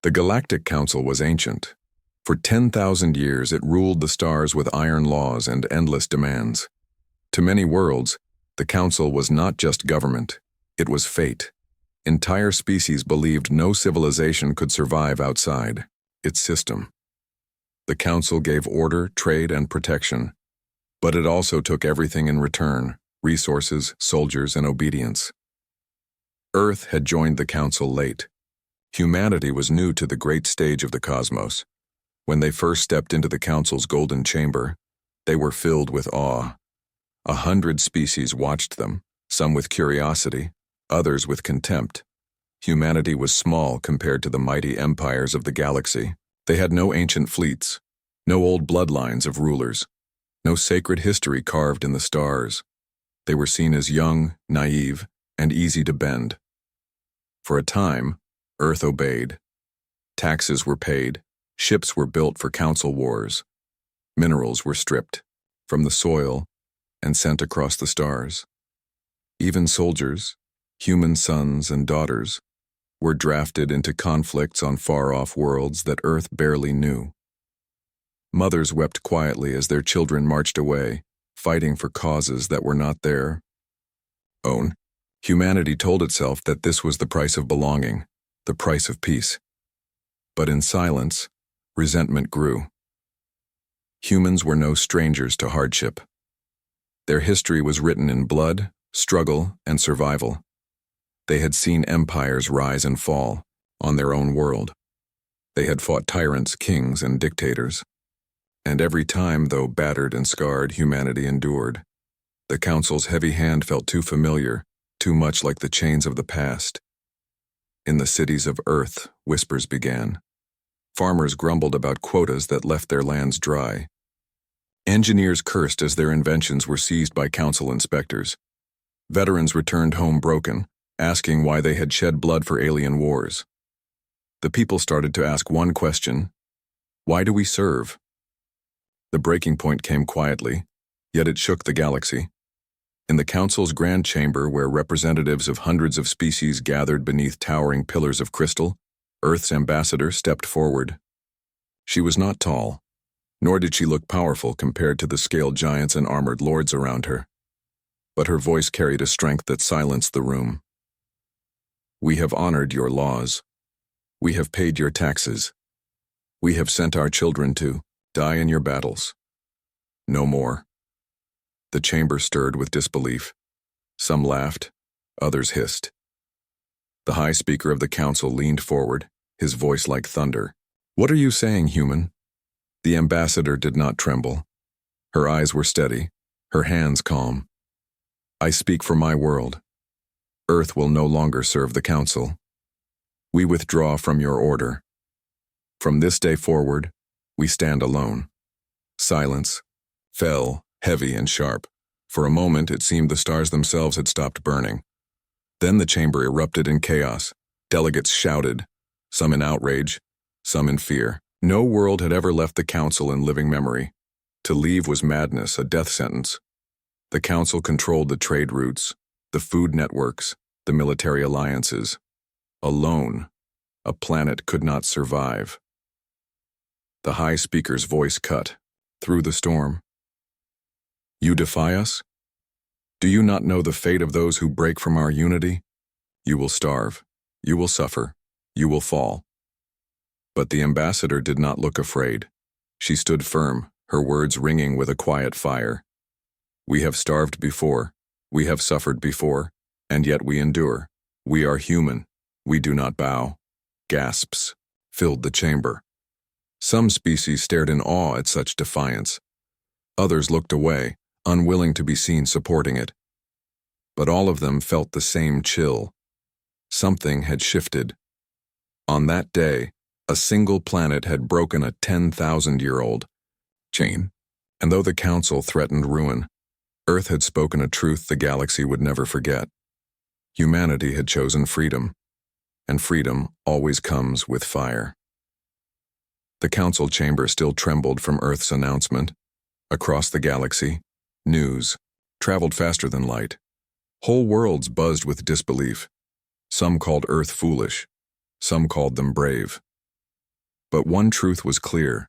The Galactic Council was ancient. For 10,000 years it ruled the stars with iron laws and endless demands. To many worlds, the Council was not just government, it was fate. Entire species believed no civilization could survive outside its system. The Council gave order, trade, and protection, but it also took everything in return: resources, soldiers, and obedience. Earth had joined the Council late. Humanity was new to the great stage of the cosmos. When they first stepped into the Council's golden chamber, they were filled with awe. 100 species watched them, some with curiosity, others with contempt. Humanity was small compared to the mighty empires of the galaxy. They had no ancient fleets, no old bloodlines of rulers, no sacred history carved in the stars. They were seen as young, naive, and easy to bend. For a time, Earth obeyed. Taxes were paid, ships were built for council wars. Minerals were stripped from the soil and sent across the stars. Even soldiers, human sons and daughters, were drafted into conflicts on far-off worlds that Earth barely knew. Mothers wept quietly as their children marched away, fighting for causes that were not their own. Humanity told itself that this was the price of belonging, the price of peace. But in silence, resentment grew. Humans were no strangers to hardship. Their history was written in blood, struggle, and survival. They had seen empires rise and fall on their own world. They had fought tyrants, kings, and dictators. And every time, though battered and scarred, humanity endured. The Council's heavy hand felt too familiar, too much like the chains of the past. In the cities of Earth, whispers began. Farmers grumbled about quotas that left their lands dry. Engineers cursed as their inventions were seized by Council inspectors. Veterans returned home broken, asking why they had shed blood for alien wars. The people started to ask one question: why do we serve? The breaking point came quietly, yet it shook the galaxy. In the Council's grand chamber, where representatives of hundreds of species gathered beneath towering pillars of crystal, Earth's ambassador stepped forward. She was not tall, nor did she look powerful compared to the scaled giants and armored lords around her. But her voice carried a strength that silenced the room. We have honored your laws. We have paid your taxes. We have sent our children to die in your battles. No more. The chamber stirred with disbelief. Some laughed, others hissed. The High Speaker of the Council leaned forward, his voice like thunder. What are you saying, human? The ambassador did not tremble. Her eyes were steady, her hands calm. I speak for my world. Earth will no longer serve the Council. We withdraw from your order. From this day forward, we stand alone. Silence fell, heavy and sharp. For a moment, it seemed the stars themselves had stopped burning. Then the chamber erupted in chaos. Delegates shouted, some in outrage, some in fear. No world had ever left the Council in living memory. To leave was madness, a death sentence. The Council controlled the trade routes, the food networks, the military alliances. Alone, a planet could not survive. The High Speaker's voice cut through the storm. You defy us? Do you not know the fate of those who break from our unity? You will starve, you will suffer, you will fall. But the ambassador did not look afraid. She stood firm, her words ringing with a quiet fire. We have starved before, we have suffered before, and yet we endure. We are human, we do not bow. Gasps filled the chamber. Some species stared in awe at such defiance. Others looked away, unwilling to be seen supporting it. But all of them felt the same chill. Something had shifted. On that day, a single planet had broken a 10,000-year-old chain, and though the Council threatened ruin, Earth had spoken a truth the galaxy would never forget. Humanity had chosen freedom, and freedom always comes with fire. The Council chamber still trembled from Earth's announcement. Across the galaxy, news traveled faster than light. Whole worlds buzzed with disbelief. Some called Earth foolish. Some called them brave. But one truth was clear.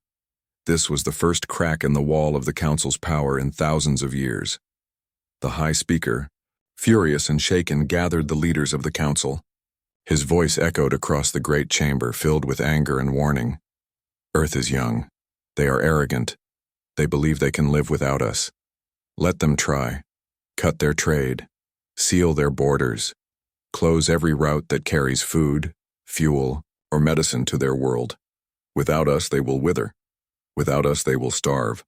This was the first crack in the wall of the Council's power in thousands of years. The High Speaker, furious and shaken, gathered the leaders of the Council. His voice echoed across the great chamber, filled with anger and warning. Earth is young. They are arrogant. They believe they can live without us. Let them try. Cut their trade. Seal their borders. Close every route that carries food, fuel, or medicine to their world. Without us, they will wither. Without us, they will starve.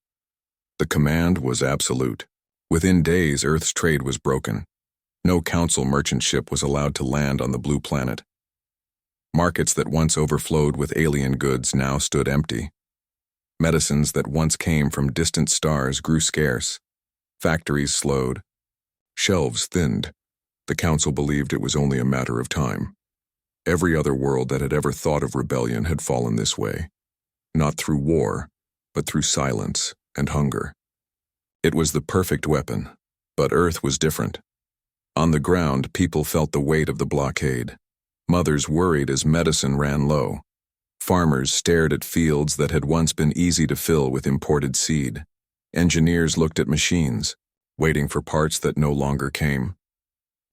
The command was absolute. Within days, Earth's trade was broken. No Council merchant ship was allowed to land on the blue planet. Markets that once overflowed with alien goods now stood empty. Medicines that once came from distant stars grew scarce. Factories slowed. Shelves thinned. The Council believed it was only a matter of time. Every other world that had ever thought of rebellion had fallen this way. Not through war, but through silence and hunger. It was the perfect weapon, but Earth was different. On the ground, people felt the weight of the blockade. Mothers worried as medicine ran low. Farmers stared at fields that had once been easy to fill with imported seed. Engineers looked at machines, waiting for parts that no longer came.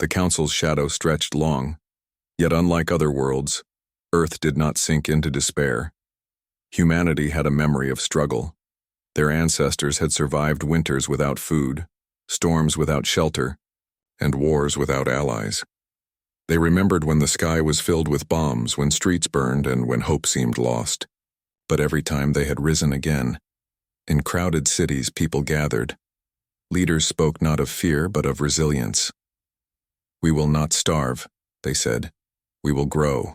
The Council's shadow stretched long, yet unlike other worlds, Earth did not sink into despair. Humanity had a memory of struggle. Their ancestors had survived winters without food, storms without shelter, and wars without allies. They remembered when the sky was filled with bombs, when streets burned, and when hope seemed lost. But every time they had risen again. In crowded cities, people gathered. Leaders spoke not of fear, but of resilience. We will not starve, they said. We will grow.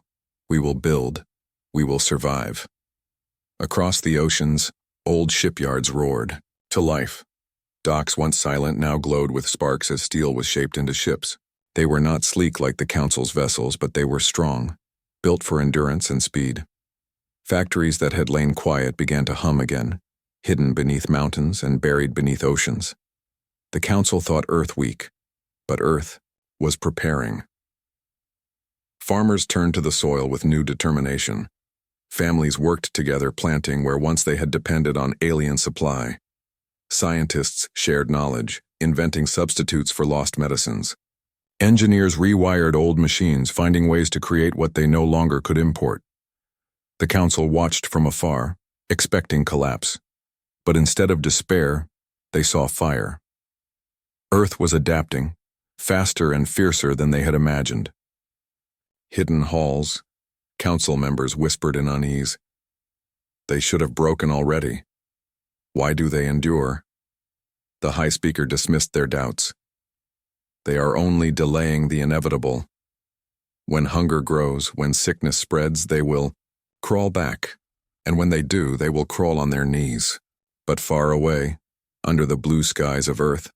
We will build. We will survive. Across the oceans, old shipyards roared to life. Docks once silent now glowed with sparks as steel was shaped into ships. They were not sleek like the Council's vessels, but they were strong, built for endurance and speed. Factories that had lain quiet began to hum again, hidden beneath mountains and buried beneath oceans. The Council thought Earth weak, but Earth was preparing. Farmers turned to the soil with new determination. Families worked together, planting where once they had depended on alien supply. Scientists shared knowledge, inventing substitutes for lost medicines. Engineers rewired old machines, finding ways to create what they no longer could import. The Council watched from afar, expecting collapse. But instead of despair, they saw fire. Earth was adapting, faster and fiercer than they had imagined. Hidden halls, Council members whispered in unease. They should have broken already. Why do they endure? The High Speaker dismissed their doubts. They are only delaying the inevitable. When hunger grows, when sickness spreads, they will crawl back. And when they do, they will crawl on their knees. But far away, under the blue skies of Earth,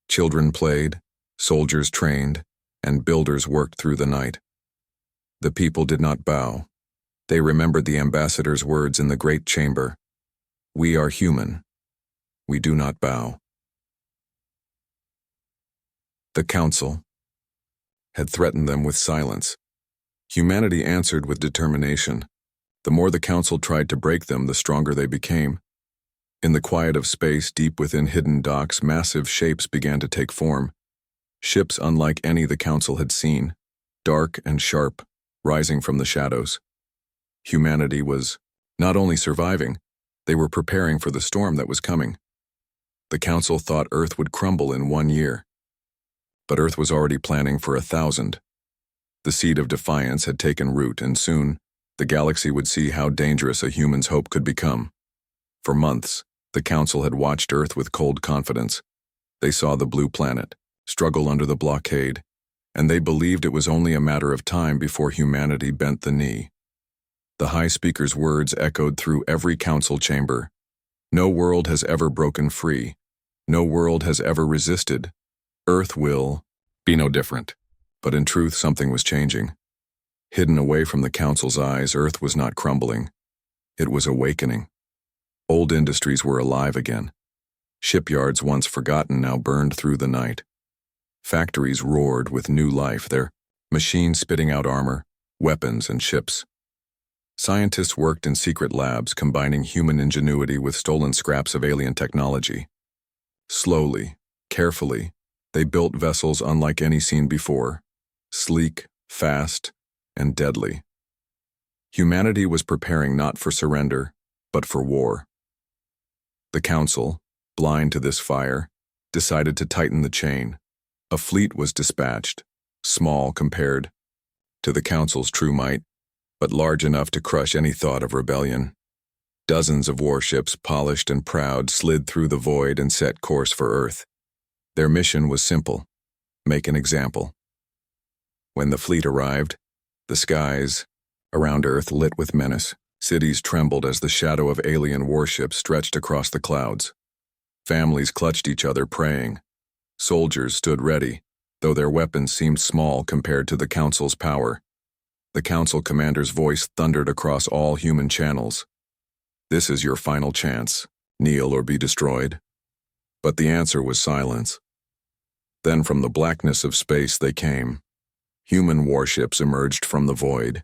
children played, soldiers trained, and builders worked through the night. The people did not bow. They remembered the ambassador's words in the great chamber. We are human. We do not bow. The Council had threatened them with silence. Humanity answered with determination. The more the Council tried to break them, the stronger they became. In the quiet of space, deep within hidden docks, massive shapes began to take form. Ships unlike any the Council had seen, dark and sharp, rising from the shadows. Humanity was not only surviving, they were preparing for the storm that was coming. The Council thought Earth would crumble in 1 year. But Earth was already planning for 1,000. The seed of defiance had taken root, and soon, the galaxy would see how dangerous a human's hope could become. For months, the Council had watched Earth with cold confidence. They saw the blue planet struggle under the blockade, and they believed it was only a matter of time before humanity bent the knee. The High Speaker's words echoed through every Council chamber. No world has ever broken free. No world has ever resisted. Earth will be no different. But in truth, something was changing. Hidden away from the Council's eyes, Earth was not crumbling. It was awakening. Old industries were alive again. Shipyards once forgotten now burned through the night. Factories roared with new life, their machines spitting out armor, weapons, and ships. Scientists worked in secret labs combining human ingenuity with stolen scraps of alien technology. Slowly, carefully, they built vessels unlike any seen before, sleek, fast, and deadly. Humanity was preparing not for surrender, but for war. The Council, blind to this fire, decided to tighten the chain. A fleet was dispatched, small compared to the Council's true might, but large enough to crush any thought of rebellion. Dozens of warships, polished and proud, slid through the void and set course for Earth. Their mission was simple: make an example. When the fleet arrived, the skies around Earth lit with menace. Cities trembled as the shadow of alien warships stretched across the clouds. Families clutched each other, praying. Soldiers stood ready, though their weapons seemed small compared to the Council's power. The Council commander's voice thundered across all human channels. "This is your final chance. Kneel or be destroyed." But the answer was silence. Then from the blackness of space they came. Human warships emerged from the void.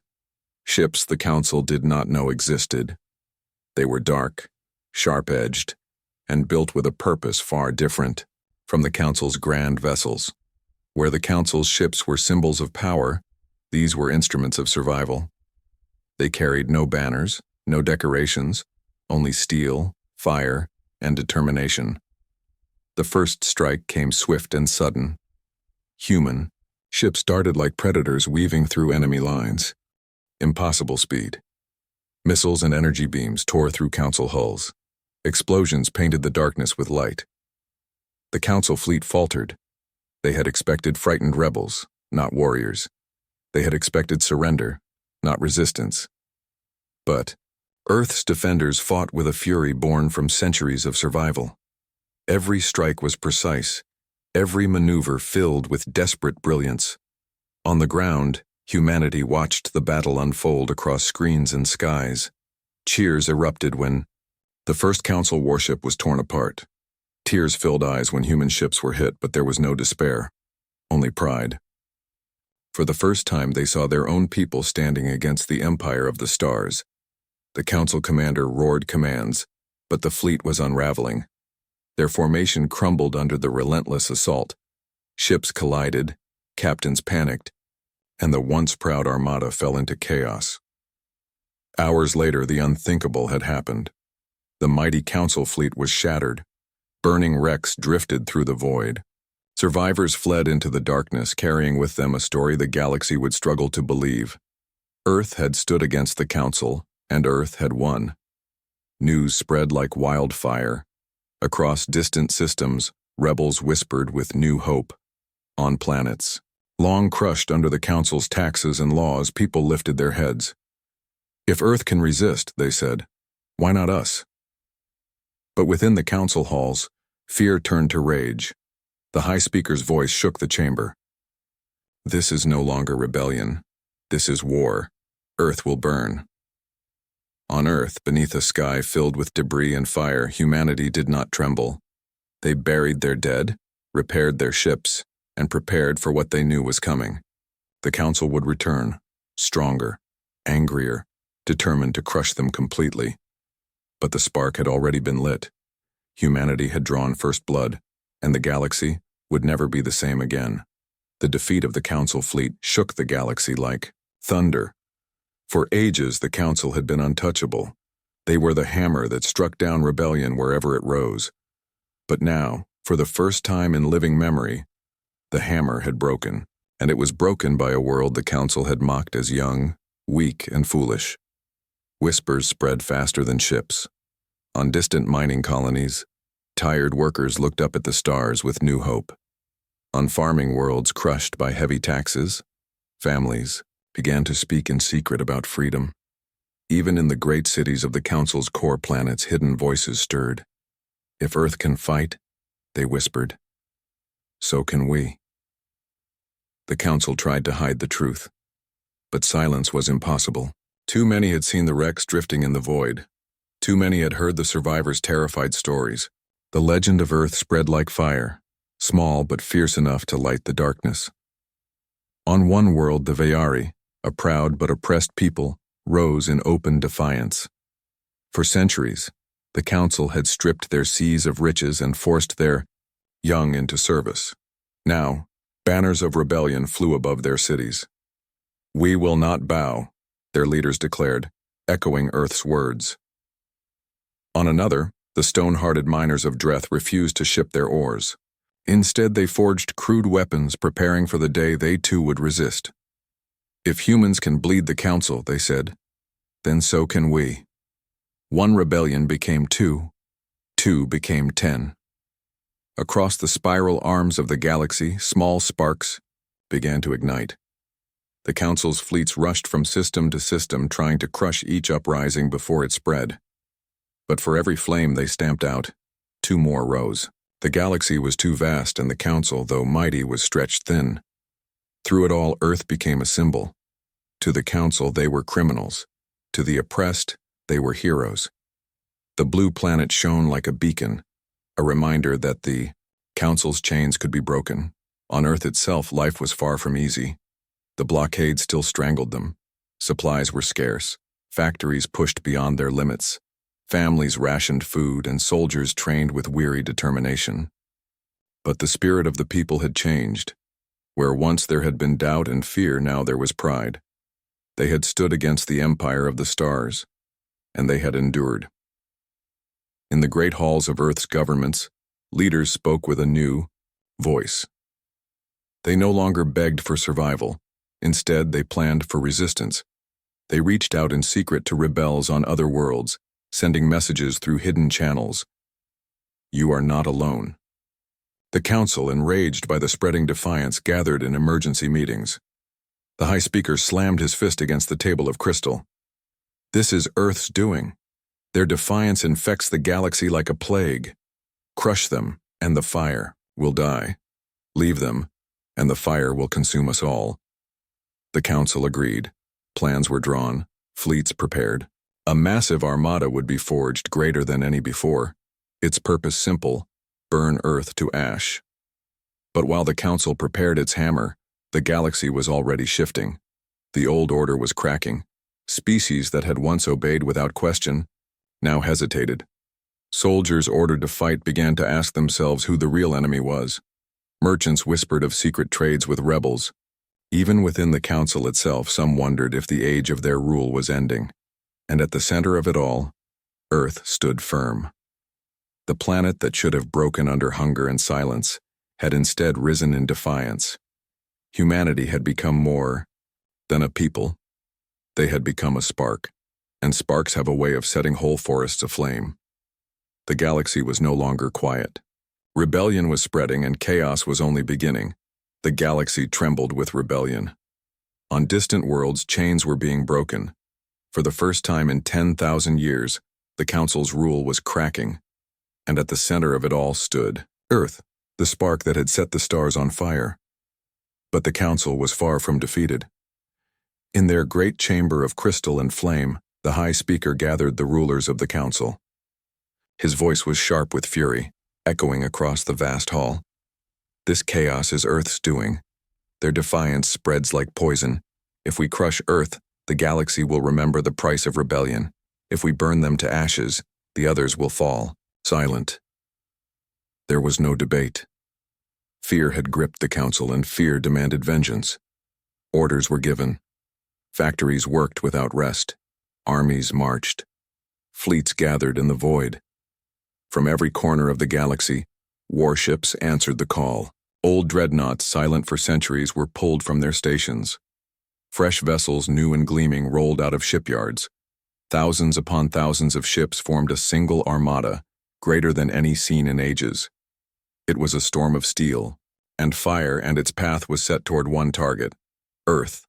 Ships the Council did not know existed. They were dark, sharp-edged, and built with a purpose far different from the Council's grand vessels. Where the Council's ships were symbols of power, these were instruments of survival. They carried no banners, no decorations, only steel, fire, and determination. The first strike came swift and sudden. Human, ships darted like predators weaving through enemy lines. Impossible speed. Missiles and energy beams tore through Council hulls. Explosions painted the darkness with light. The Council fleet faltered. They had expected frightened rebels, not warriors. They had expected surrender, not resistance. But Earth's defenders fought with a fury born from centuries of survival. Every strike was precise, every maneuver filled with desperate brilliance. On the ground, humanity watched the battle unfold across screens and skies. Cheers erupted when the first Council warship was torn apart. Tears filled eyes when human ships were hit, but there was no despair, only pride. For the first time, they saw their own people standing against the empire of the stars. The Council commander roared commands, but the fleet was unraveling. Their formation crumbled under the relentless assault. Ships collided, captains panicked, and the once proud armada fell into chaos. Hours later, the unthinkable had happened. The mighty Council fleet was shattered. Burning wrecks drifted through the void. Survivors fled into the darkness, carrying with them a story the galaxy would struggle to believe. Earth had stood against the Council, and Earth had won. News spread like wildfire. Across distant systems, rebels whispered with new hope. On planets, long crushed under the Council's taxes and laws, people lifted their heads. If Earth can resist, they said, why not us? But within the Council halls, fear turned to rage. The High Speaker's voice shook the chamber. This is no longer rebellion. This is war. Earth will burn. On Earth, beneath a sky filled with debris and fire, humanity did not tremble. They buried their dead, repaired their ships, and prepared for what they knew was coming. The Council would return, stronger, angrier, determined to crush them completely. But the spark had already been lit. Humanity had drawn first blood, and the galaxy would never be the same again. The defeat of the Council fleet shook the galaxy like thunder. For ages, the Council had been untouchable. They were the hammer that struck down rebellion wherever it rose. But now, for the first time in living memory, the hammer had broken, and it was broken by a world the Council had mocked as young, weak, and foolish. Whispers spread faster than ships. On distant mining colonies, tired workers looked up at the stars with new hope. On farming worlds crushed by heavy taxes, families began to speak in secret about freedom. Even in the great cities of the Council's core planets, hidden voices stirred. If Earth can fight, they whispered, so can we. The Council tried to hide the truth, but silence was impossible. Too many had seen the wrecks drifting in the void. Too many had heard the survivors' terrified stories. The legend of Earth spread like fire, small but fierce enough to light the darkness. On one world, the Veyari, a proud but oppressed people, rose in open defiance. For centuries, the council had stripped their seas of riches and forced their young into service. Now, banners of rebellion flew above their cities. "We will not bow," their leaders declared, echoing Earth's words. On another, the stone-hearted miners of Dreth refused to ship their ores. Instead, they forged crude weapons, preparing for the day they too would resist. "If humans can bleed the council," they said, "then so can we." One rebellion became two became 10. Across the spiral arms of the galaxy, small sparks began to ignite. The council's fleets rushed from system to system, trying to crush each uprising before it spread. But for every flame they stamped out, 2 more rose. The galaxy was too vast, and the council, though mighty, was stretched thin. Through it all, Earth became a symbol. To the council, they were criminals. To the oppressed, they were heroes. The blue planet shone like a beacon, a reminder that the council's chains could be broken. On Earth itself, life was far from easy. The blockade still strangled them. Supplies were scarce. Factories pushed beyond their limits. Families rationed food, and soldiers trained with weary determination. But the spirit of the people had changed. Where once there had been doubt and fear, now there was pride. They had stood against the empire of the stars, and they had endured. In the great halls of Earth's governments, leaders spoke with a new voice. They no longer begged for survival. Instead, they planned for resistance. They reached out in secret to rebels on other worlds, sending messages through hidden channels. "You are not alone." The council, enraged by the spreading defiance, gathered in emergency meetings. The High Speaker slammed his fist against the table of crystal. "This is Earth's doing. Their defiance infects the galaxy like a plague. Crush them, and the fire will die. Leave them, and the fire will consume us all." The council agreed. Plans were drawn, fleets prepared. A massive armada would be forged, greater than any before. Its purpose simple: burn Earth to ash. But while the council prepared its hammer, the galaxy was already shifting. The old order was cracking. Species that had once obeyed without question now hesitated. Soldiers ordered to fight began to ask themselves who the real enemy was. Merchants whispered of secret trades with rebels. Even within the council itself, some wondered if the age of their rule was ending. And at the center of it all, Earth stood firm. The planet that should have broken under hunger and silence had instead risen in defiance. Humanity had become more than a people. They had become a spark, and sparks have a way of setting whole forests aflame. The galaxy was no longer quiet. Rebellion was spreading, and chaos was only beginning. The galaxy trembled with rebellion. On distant worlds, chains were being broken. For the first time in 10,000 years, the council's rule was cracking. And at the center of it all stood Earth, the spark that had set the stars on fire. But the council was far from defeated. In their great chamber of crystal and flame, the High Speaker gathered the rulers of the council. His voice was sharp with fury, echoing across the vast hall. "This chaos is Earth's doing. Their defiance spreads like poison. If we crush Earth, the galaxy will remember the price of rebellion. If we burn them to ashes, the others will fall." Silent. There was no debate. Fear had gripped the council, and fear demanded vengeance. Orders were given. Factories worked without rest. Armies marched. Fleets gathered in the void. From every corner of the galaxy, warships answered the call. Old dreadnoughts, silent for centuries, were pulled from their stations. Fresh vessels, new and gleaming, rolled out of shipyards. Thousands upon thousands of ships formed a single armada, greater than any seen in ages. It was a storm of steel and fire, and its path was set toward one target: Earth.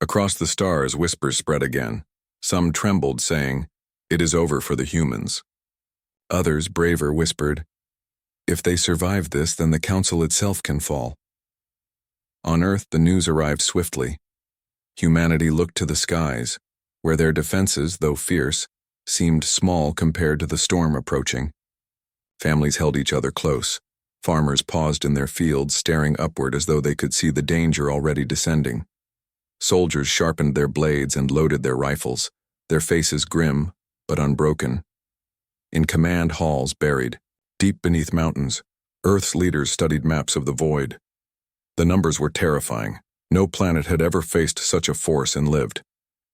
Across the stars, whispers spread again. Some trembled, saying, "It is over for the humans." Others, braver, whispered, "If they survive this, then the council itself can fall." On Earth, the news arrived swiftly. Humanity looked to the skies, where their defenses, though fierce, seemed small compared to the storm approaching. Families held each other close. Farmers paused in their fields, staring upward as though they could see the danger already descending. Soldiers sharpened their blades and loaded their rifles, their faces grim but unbroken. In command halls buried, deep beneath mountains, Earth's leaders studied maps of the void. The numbers were terrifying. No planet had ever faced such a force and lived.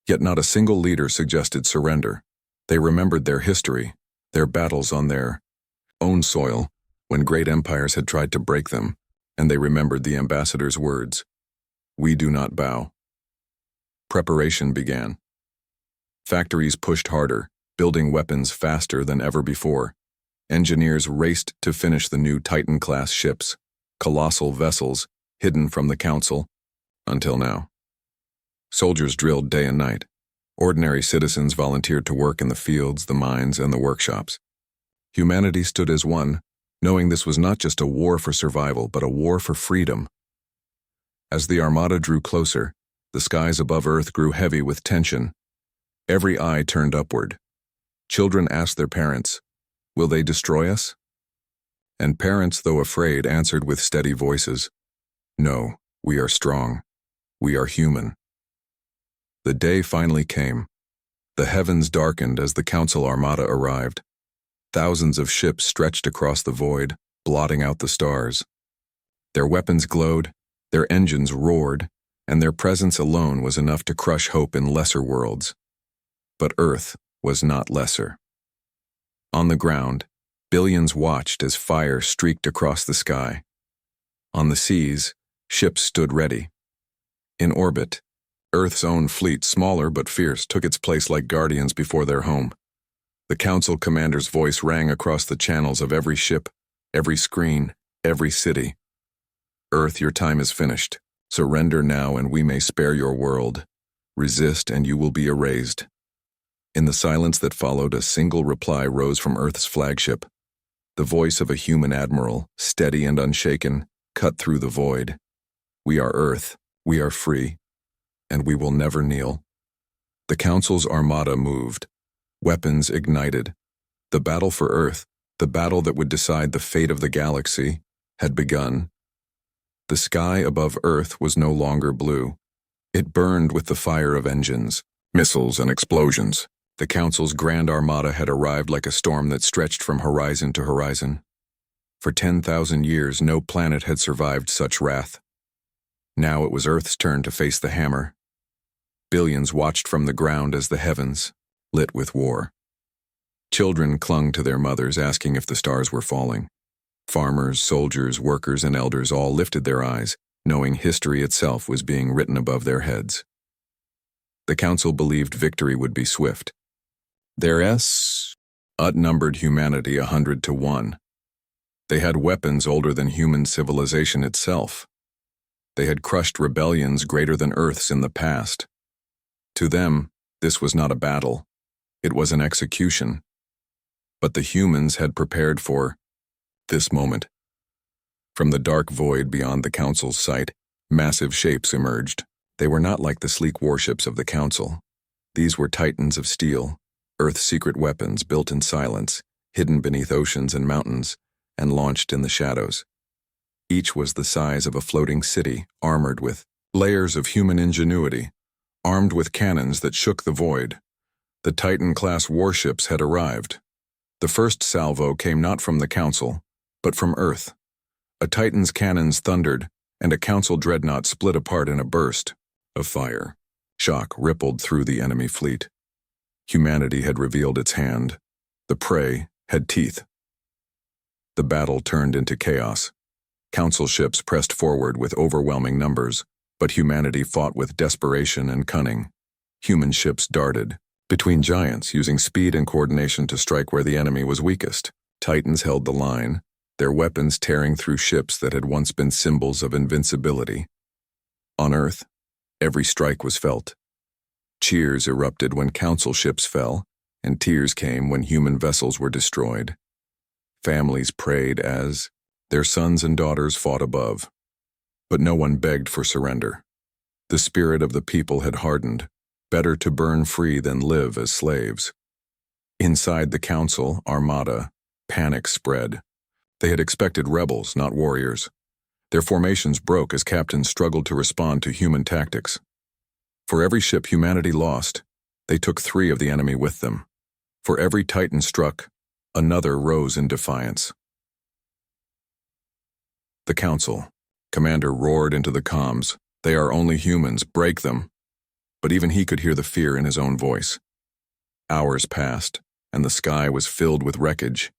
Yet not a single leader suggested surrender. They remembered their history, their battles on their own soil, when great empires had tried to break them, and they remembered the ambassador's words, "We do not bow." Preparation began. Factories pushed harder, building weapons faster than ever before. Engineers raced to finish the new Titan-class ships, colossal vessels hidden from the Council, until now. Soldiers drilled day and night. Ordinary citizens volunteered to work in the fields, the mines, and the workshops. Humanity stood as one, knowing this was not just a war for survival, but a war for freedom. As the Armada drew closer, the skies above Earth grew heavy with tension. Every eye turned upward. Children asked their parents, "Will they destroy us?" And parents, though afraid, answered with steady voices, "No, we are strong. We are human." The day finally came. The heavens darkened as the Council Armada arrived. Thousands of ships stretched across the void, blotting out the stars. Their weapons glowed, their engines roared, and their presence alone was enough to crush hope in lesser worlds. But Earth was not lesser. On the ground, billions watched as fire streaked across the sky. On the seas, ships stood ready. In orbit, Earth's own fleet, smaller but fierce, took its place like guardians before their home. The Council commander's voice rang across the channels of every ship, every screen, every city. "Earth, your time is finished. Surrender now and we may spare your world. Resist and you will be erased." In the silence that followed, a single reply rose from Earth's flagship. The voice of a human admiral, steady and unshaken, cut through the void. "We are Earth, we are free, and we will never kneel." The Council's Armada moved. Weapons ignited. The battle for Earth, the battle that would decide the fate of the galaxy, had begun. The sky above Earth was no longer blue. It burned with the fire of engines, missiles, and explosions. The Council's Grand Armada had arrived like a storm that stretched from horizon to horizon. For 10,000 years, no planet had survived such wrath. Now it was Earth's turn to face the hammer. Billions watched from the ground as the heavens, lit with war. Children clung to their mothers, asking if the stars were falling. Farmers, soldiers, workers, and elders all lifted their eyes, knowing history itself was being written above their heads. The Council believed victory would be swift. Their outnumbered humanity 100 to 1. They had weapons older than human civilization itself. They had crushed rebellions greater than Earth's in the past. To them, this was not a battle. It was an execution. But the humans had prepared for this moment. From the dark void beyond the Council's sight, massive shapes emerged. They were not like the sleek warships of the Council. These were titans of steel, Earth's secret weapons built in silence, hidden beneath oceans and mountains, and launched in the shadows. Each was the size of a floating city, armored with layers of human ingenuity, armed with cannons that shook the void. The Titan-class warships had arrived. The first salvo came not from the Council, but from Earth. A Titan's cannons thundered, and a Council dreadnought split apart in a burst of fire. Shock rippled through the enemy fleet. Humanity had revealed its hand. The prey had teeth. The battle turned into chaos. Council ships pressed forward with overwhelming numbers, but humanity fought with desperation and cunning. Human ships darted between giants, using speed and coordination to strike where the enemy was weakest. Titans held the line, their weapons tearing through ships that had once been symbols of invincibility. On Earth, every strike was felt. Cheers erupted when Council ships fell, and tears came when human vessels were destroyed. Families prayed as their sons and daughters fought above. But no one begged for surrender. The spirit of the people had hardened. Better to burn free than live as slaves. Inside the Council Armada, panic spread. They had expected rebels, not warriors. Their formations broke as captains struggled to respond to human tactics. For every ship humanity lost, they took 3 of the enemy with them. For every Titan struck, another rose in defiance. The Council. Commander roared into the comms. They are only humans, break them. But even he could hear the fear in his own voice. Hours passed, and the sky was filled with wreckage.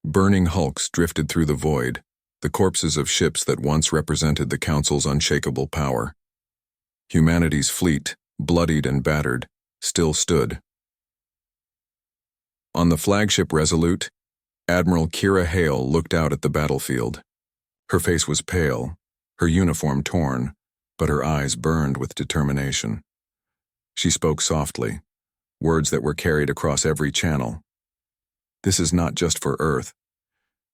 Burning hulks drifted through the void, the corpses of ships that once represented the Council's unshakable power. Humanity's fleet, bloodied and battered, still stood. On the flagship Resolute, Admiral Kira Hale looked out at the battlefield. Her face was pale, her uniform torn, but her eyes burned with determination. She spoke softly, words that were carried across every channel. This is not just for Earth.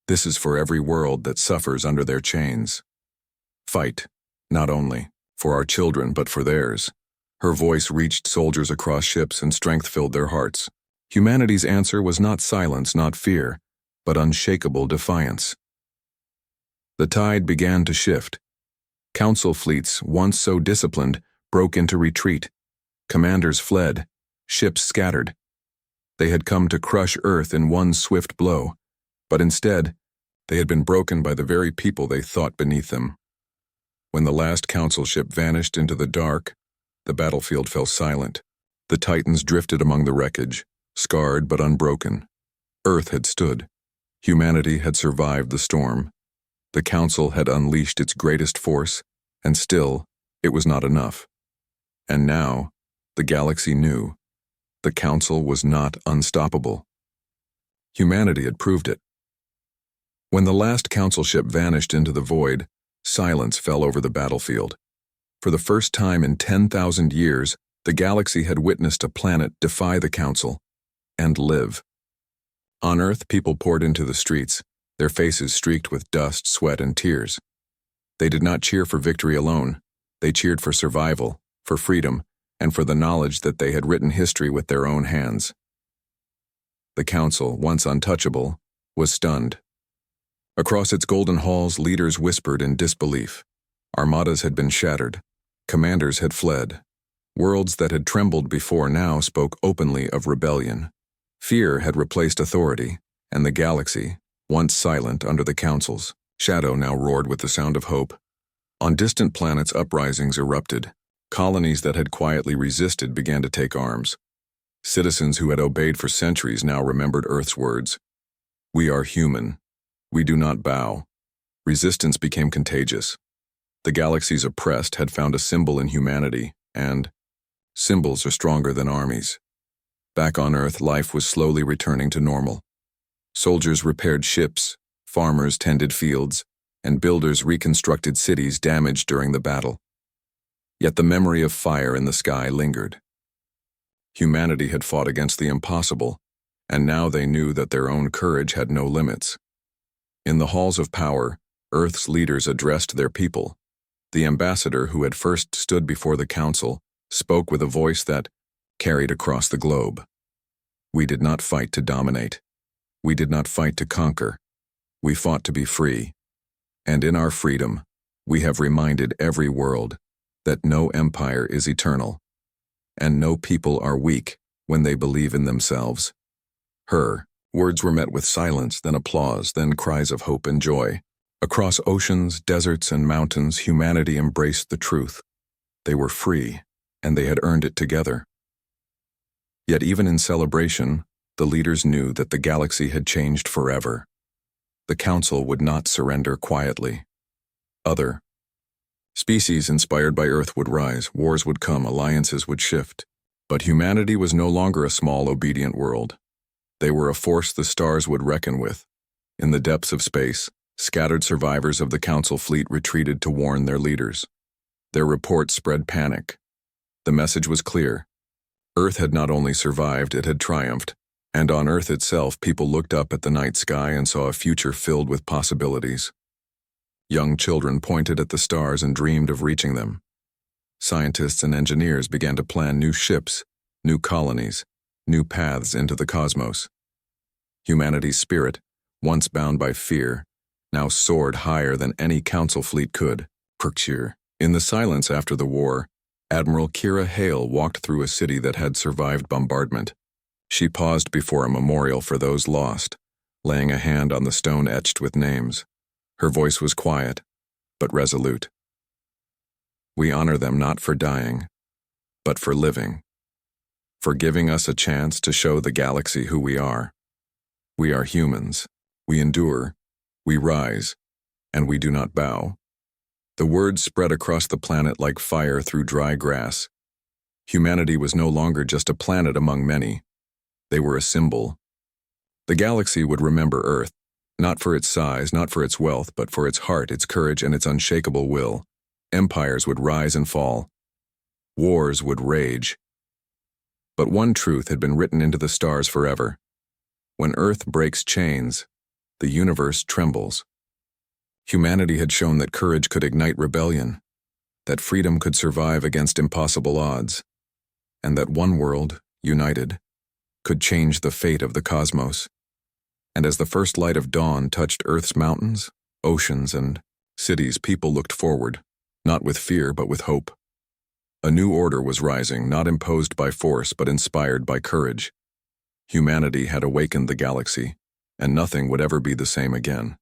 This is for every world that suffers under their chains. Fight, not only for our children but for theirs. Her voice reached soldiers across ships and strength filled their hearts. Humanity's answer was not silence, not fear, but unshakable defiance. The tide began to shift. Council fleets, once so disciplined, broke into retreat. Commanders fled, ships scattered. They had come to crush Earth in one swift blow, but instead, they had been broken by the very people they thought beneath them. When the last Council ship vanished into the dark, the battlefield fell silent. The Titans drifted among the wreckage, scarred but unbroken. Earth had stood. Humanity had survived the storm. The Council had unleashed its greatest force, and still, it was not enough. And now, the galaxy knew. The Council was not unstoppable. Humanity had proved it. When the last Council ship vanished into the void, silence fell over the battlefield. For the first time in 10,000 years, the galaxy had witnessed a planet defy the Council and live. On Earth, people poured into the streets, their faces streaked with dust, sweat, and tears. They did not cheer for victory alone. They cheered for survival, for freedom, and for the knowledge that they had written history with their own hands. The Council, once untouchable, was stunned. Across its golden halls, leaders whispered in disbelief. Armadas had been shattered. Commanders had fled. Worlds that had trembled before now spoke openly of rebellion. Fear had replaced authority, and the galaxy, once silent under the Council's shadow, now roared with the sound of hope. On distant planets, uprisings erupted. Colonies that had quietly resisted began to take arms. Citizens who had obeyed for centuries now remembered Earth's words. We are human. We do not bow. Resistance became contagious. The galaxy's oppressed had found a symbol in humanity, and symbols are stronger than armies. Back on Earth, life was slowly returning to normal. Soldiers repaired ships, farmers tended fields, and builders reconstructed cities damaged during the battle. Yet the memory of fire in the sky lingered. Humanity had fought against the impossible, and now they knew that their own courage had no limits. In the halls of power, Earth's leaders addressed their people. The ambassador who had first stood before the Council spoke with a voice that carried across the globe. We did not fight to dominate. We did not fight to conquer. We fought to be free. And in our freedom, we have reminded every world that no empire is eternal, and no people are weak when they believe in themselves. Her words were met with silence, then applause, then cries of hope and joy. Across oceans, deserts, and mountains, humanity embraced the truth. They were free, and they had earned it together. Yet even in celebration, the leaders knew that the galaxy had changed forever. The Council would not surrender quietly. Other species inspired by Earth would rise, wars would come, alliances would shift. But humanity was no longer a small, obedient world. They were a force the stars would reckon with. In the depths of space, scattered survivors of the Council fleet retreated to warn their leaders. Their reports spread panic. The message was clear. Earth had not only survived, it had triumphed. And on Earth itself, people looked up at the night sky and saw a future filled with possibilities. Young children pointed at the stars and dreamed of reaching them. Scientists and engineers began to plan new ships, new colonies, new paths into the cosmos. Humanity's spirit, once bound by fear, now soared higher than any Council fleet could. In the silence after the war, Admiral Kira Hale walked through a city that had survived bombardment. She paused before a memorial for those lost, laying a hand on the stone etched with names. Her voice was quiet, but resolute. We honor them not for dying, but for living, for giving us a chance to show the galaxy who we are. We are humans. We endure, we rise, and we do not bow. The words spread across the planet like fire through dry grass. Humanity was no longer just a planet among many. They were a symbol. The galaxy would remember Earth, not for its size, not for its wealth, but for its heart, its courage, and its unshakable will. Empires would rise and fall. Wars would rage. But one truth had been written into the stars forever. When Earth breaks chains, the universe trembles. Humanity had shown that courage could ignite rebellion, that freedom could survive against impossible odds, and that one world, united, could change the fate of the cosmos. And as the first light of dawn touched Earth's mountains, oceans, and cities, people looked forward, not with fear but with hope. A new order was rising, not imposed by force but inspired by courage. Humanity had awakened the galaxy, and nothing would ever be the same again.